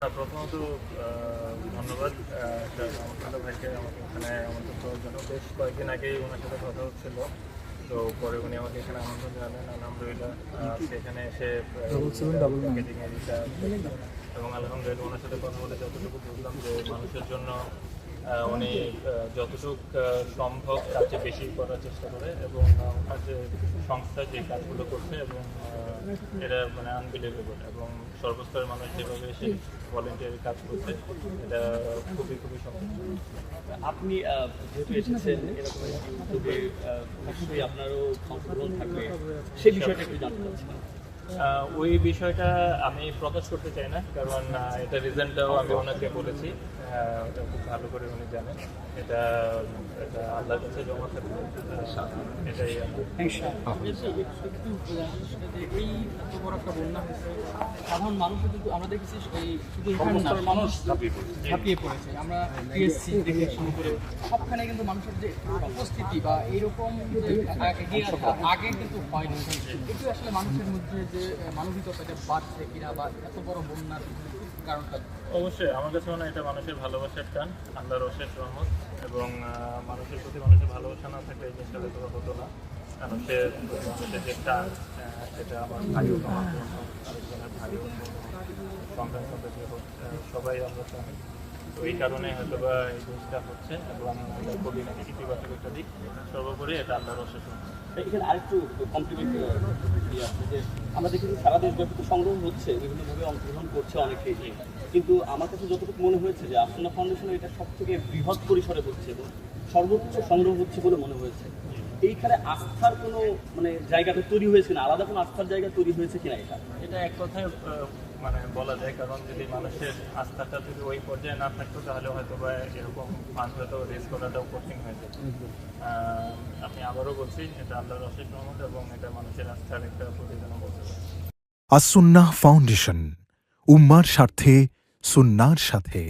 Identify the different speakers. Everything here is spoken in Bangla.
Speaker 1: প্রথমত ধন্যবাদ আমন্ত্রিত ভাইকে আমাকে এখানে আমন্ত্রণ করার জন্য। বেশ কয়েকদিন আগেই ওনার সাথে কথা হচ্ছিল, তো পরে উনি আমাকে এখানে আমন্ত্রণ জানালেন। আলহামদুলিল্লাহ সেখানে এসে এবং আলহামদুলিল্লাহ ওনার সাথে কথা বলে যতটুকু বুঝলাম যে মানুষের জন্য উনি যতটুকু সম্ভব তার চেয়ে বেশি করার চেষ্টা করে, এবং ওনার যে সংস্থা যে কাজগুলো করছে এবং এটা মানে আনবিলিভেবল, এবং সর্বস্তরের মানুষ যেভাবে এসে ভলেন্টিয়ারি কাজ করছে এটা খুবই খুবই সম্ভব।
Speaker 2: আপনি যেহেতু এসেছেন এরকম একটি উদ্যোগে নিশ্চয়ই আপনারও অংশগ্রহণ থাকবে, সেই বিষয়টা একটু জানতে চাচ্ছিলাম।
Speaker 1: ওই বিষয়টা আমি প্রকাশ করতে চাই না, কারণ এটা রিজনটাও আমি ওনাকে বলেছি, ওটা খুব ভালো করে উনি জানেন। এটা এটা আল্লাহর কাছে জমা থাকবে, এটাই
Speaker 2: সাধারণ মানুষও কিন্তু আমরা দেখেছি এই শুধু মানুষ ঝাঁপিয়ে পড়েছে। আমরা টিএসসি থেকে শুরু করে সবখানে কিন্তু মানুষের যে উপস্থিতি বা এইরকম যে এগিয়ে আসা আগে কিন্তু হয়নি। একটু আসলে মানুষের মধ্যে যে মানবিকতাটা বাড়ছে কিনা বা এত বড় বন্যার কারণটা।
Speaker 1: অবশ্যই আমার কাছে মনে হয় এটা মানুষের ভালোবাসার টান, আল্লাহর অশেষ রহমত, এবং মানুষের প্রতি মানুষের ভালোবাসা না থাকলে এই জিনিসটা হয়তো হতো না। মানুষের যে টান, সেটা আমার ভাই হোক, আমার বোন হোক, আরেকজনের ভাই হোক, সন্তান সন্ততি হোক, সবাই আমরা চাই। তো এই কারণে হয়তো বা এই জিনিসটা হচ্ছে, এবং খুবই ইতিবাচক একটা দিক। সর্বোপরি এটা আল্লাহর অশেষ রহমত।
Speaker 2: এখানে আরেকটু কমপ্লিমেন্ট আছে যে আমরা দেখি যে সারা দেশব্যাপী তো সংগ্রহ হচ্ছে, বিভিন্নভাবে অংশগ্রহণ করছে অনেকেই, কিন্তু আমার কাছে যতটুকু মনে হয়েছে যে আসন্না ফাউন্ডেশনে এটা সব থেকে বৃহৎ পরিসরে হচ্ছে এবং সর্বোচ্চ সংগ্রহ হচ্ছে বলে মনে হয়েছে। এইখানে আস্থার কোনো মানে জায়গাটা তৈরি হয়েছে না, আলাদা কোনো আস্থার জায়গা তৈরি হয়েছে কিনা
Speaker 1: এটা এক কথায় মানে বলা যায়, কারণ যদি মানুষের আস্থাটা যদি ওই পর্যায়ে না থাকতো তাহলে হয়তো বা এরকম মানুষ হয়তো রেস করাটাও কঠিন হয়ে যেত। আমি আবারও বলছি, এটা আল্লাহর অশেষ রহমত, এবং এটা মানুষের আস্থার একটা প্রতিদানও বলতে পারে।
Speaker 3: আস-সুন্নাহ ফাউন্ডেশন, উম্মার স্বার্থে সুন্নাহর সাথে।